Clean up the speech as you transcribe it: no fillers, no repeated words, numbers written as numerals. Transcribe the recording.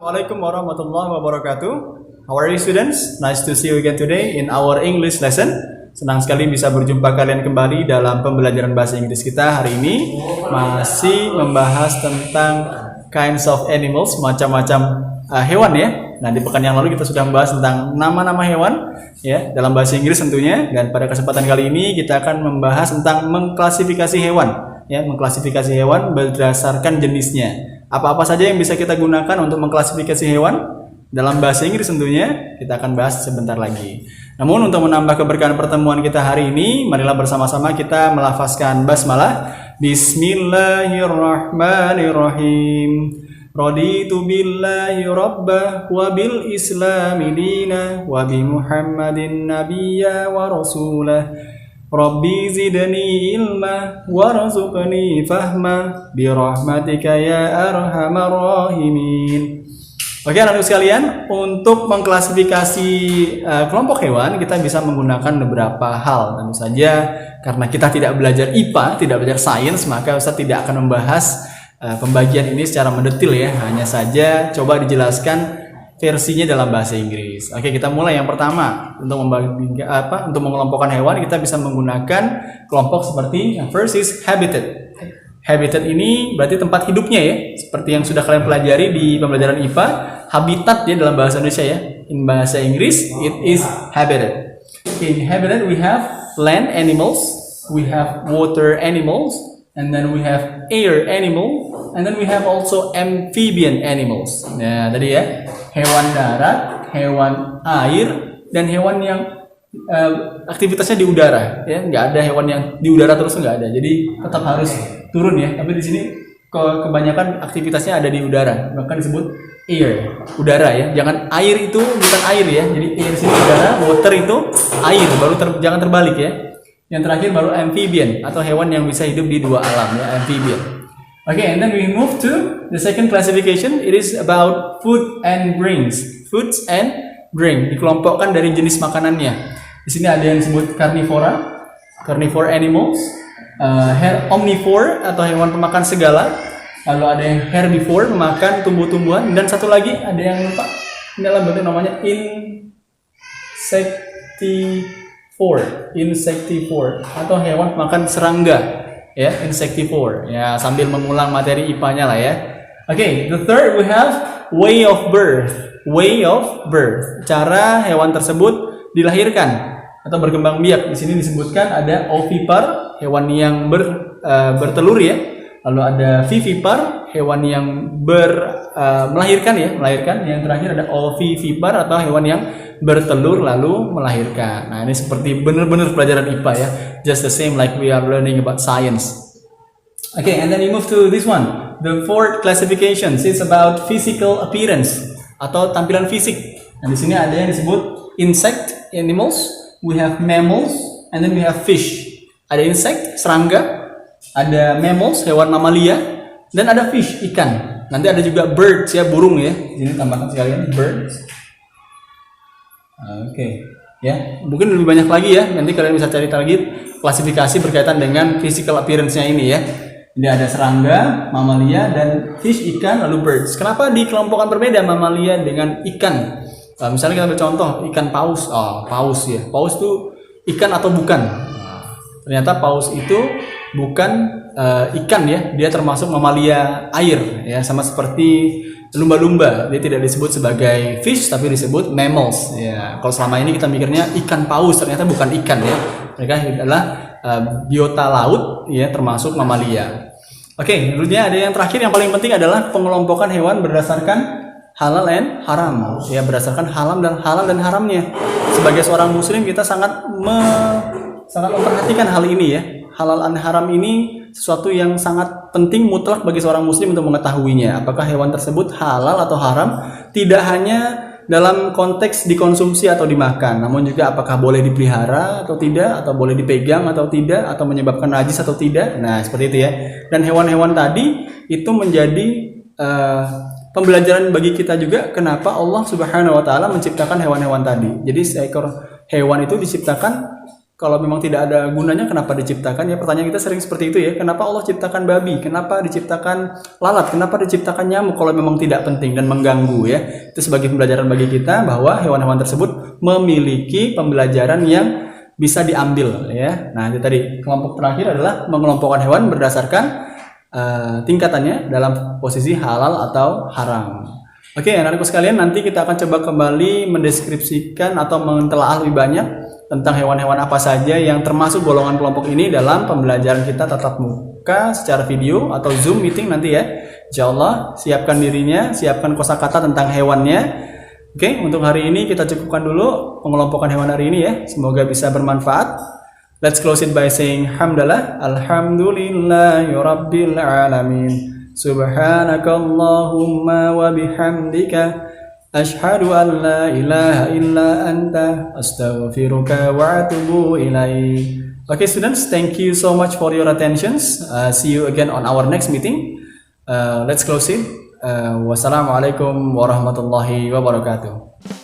Assalamualaikum warahmatullahi wabarakatuh. How are you students? Nice to see you again today in our English lesson. Senang sekali bisa berjumpa kalian kembali dalam pembelajaran bahasa Inggris kita hari ini. Masih membahas tentang kinds of animals, macam-macam hewan ya. Nah, di pekan yang lalu kita sudah membahas tentang nama-nama hewan ya dalam bahasa Inggris tentunya, dan pada kesempatan kali ini kita akan membahas tentang mengklasifikasi hewan ya, mengklasifikasi hewan berdasarkan jenisnya. Apa-apa saja yang bisa kita gunakan untuk mengklasifikasi hewan dalam bahasa Inggris tentunya kita akan bahas sebentar lagi. Namun untuk menambah keberkahan pertemuan kita hari ini, marilah bersama-sama kita melafazkan basmalah. Bismillahirrahmanirrahim. Raditu billahi rabbah wa bil islami dina wa bi Muhammadin nabiyya wa rasulah. Rabbi zidni ilma warzuqni fahma bi rahmatika ya arhamar rahimin. Oke, anak-anak sekalian, untuk mengklasifikasi kelompok hewan kita bisa menggunakan beberapa hal. Tentu saja karena kita tidak belajar IPA, tidak belajar sains, maka Ustaz tidak akan membahas pembagian ini secara mendetil ya. Hanya saja coba dijelaskan versinya dalam bahasa Inggris. Oke, kita mulai yang pertama. Untuk untuk mengelompokkan hewan kita bisa menggunakan kelompok seperti yang first is habitat. Habitat ini berarti tempat hidupnya ya. Seperti yang sudah kalian pelajari di pembelajaran IPA, habitat ya dalam bahasa Indonesia ya. In bahasa Inggris it is habitat. In habitat we have land animals, we have water animals, and then we have air animal, and then we have also amphibian animals. Nah, tadi ya, hewan darat, hewan air, dan hewan yang aktivitasnya di udara. Ya, nggak ada hewan yang di udara terus, nggak ada. Jadi tetap harus turun ya. Tapi di sini kebanyakan aktivitasnya ada di udara, bahkan disebut air, udara ya. Jangan air itu bukan air ya. Jadi air di sini udara, water itu air. Baru jangan terbalik ya. Yang terakhir baru amphibian atau hewan yang bisa hidup di dua alam ya, amphibian. Okay, and then we move to the second classification. It is about food and drinks. Foods and drink dikelompokkan dari jenis makanannya. Di sini ada yang disebut carnivora, carnivore animals, omnivore atau hewan pemakan segala. Lalu ada yang herbivore, pemakan tumbuh-tumbuhan, dan satu lagi ada yang lupa. Ini adalah bentuk namanya insectivore atau hewan pemakan serangga. Ya, insectivore. Ya, sambil mengulang materi IPA-nya lah ya. Okay, the third we have way of birth. Way of birth. Cara hewan tersebut dilahirkan atau berkembang biak. Di sini disebutkan ada ovipar, hewan yang bertelur ya. Lalu ada vivipar, hewan yang melahirkan ya, melahirkan. Yang terakhir ada ovivipar atau hewan yang bertelur lalu melahirkan. Nah, ini seperti benar-benar pelajaran IPA ya. Just the same like we are learning about science. Okay, and then we move to this one. The fourth classification is about physical appearance atau tampilan fisik. Nah, di sini ada yang disebut insect animals, we have mammals, and then we have fish. Ada insect, serangga, ada mammals, hewan mamalia, dan ada fish, ikan. Nanti ada juga birds ya, burung ya. Di sini tambahkan sekalian birds. Oke, ya, mungkin lebih banyak lagi ya. Nanti kalian bisa cari lagi klasifikasi berkaitan dengan physical appearance-nya ini ya. Ini ada serangga, mamalia, dan fish, ikan, lalu birds. Kenapa dikelompokkan berbeda mamalia dengan ikan? Misalnya kita ambil contoh ikan paus. Paus ya. Paus itu ikan atau bukan? Ternyata paus itu bukan ikan ya. Dia termasuk mamalia air ya, sama seperti lumba-lumba. Dia tidak disebut sebagai fish tapi disebut mammals ya. Kalau selama ini kita mikirnya ikan paus, ternyata bukan ikan ya. Mereka adalah biota laut ya, termasuk mamalia. Oke, berikutnya ada yang terakhir yang paling penting adalah pengelompokan hewan berdasarkan halal dan haram ya, berdasarkan halal dan haramnya. Sebagai seorang muslim kita sangat memperhatikan hal ini ya. Halal dan haram ini sesuatu yang sangat penting mutlak bagi seorang muslim untuk mengetahuinya. Apakah hewan tersebut halal atau haram, tidak hanya dalam konteks dikonsumsi atau dimakan, namun juga apakah boleh dipelihara atau tidak, atau boleh dipegang atau tidak, atau menyebabkan najis atau tidak. Nah, seperti itu ya. Dan hewan-hewan tadi itu menjadi pembelajaran bagi kita juga kenapa Allah Subhanahu wa taala menciptakan hewan-hewan tadi. Jadi seekor hewan itu diciptakan Kalau memang tidak ada gunanya, kenapa diciptakan? Ya, pertanyaan kita sering seperti itu ya. Kenapa Allah ciptakan babi? Kenapa diciptakan lalat? Kenapa diciptakan nyamuk kalau memang tidak penting dan mengganggu ya? Itu sebagai pembelajaran bagi kita bahwa hewan-hewan tersebut memiliki pembelajaran yang bisa diambil ya. Nah, itu tadi kelompok terakhir adalah mengelompokkan hewan berdasarkan tingkatannya dalam posisi halal atau haram. Oke, anak-anakku sekalian, nanti kita akan coba kembali mendeskripsikan atau mentelaah lebih banyak tentang hewan-hewan apa saja yang termasuk golongan kelompok ini dalam pembelajaran kita tatap muka secara video atau Zoom meeting nanti ya. Insyaallah, siapkan dirinya, siapkan kosakata tentang hewannya. Oke, untuk hari ini kita cukupkan dulu pengelompokan hewan hari ini ya. Semoga bisa bermanfaat. Let's close it by saying hamdalah, alhamdulillahi rabbil alamin. Subhanakallahumma wa bihamdika Ashhadu an la ilaha illa anta astaghfiruka wa atubu ilaik. Okay students, thank you so much for your attentions. See you again on our next meeting. Let's close it. Wassalamualaikum warahmatullahi wabarakatuh.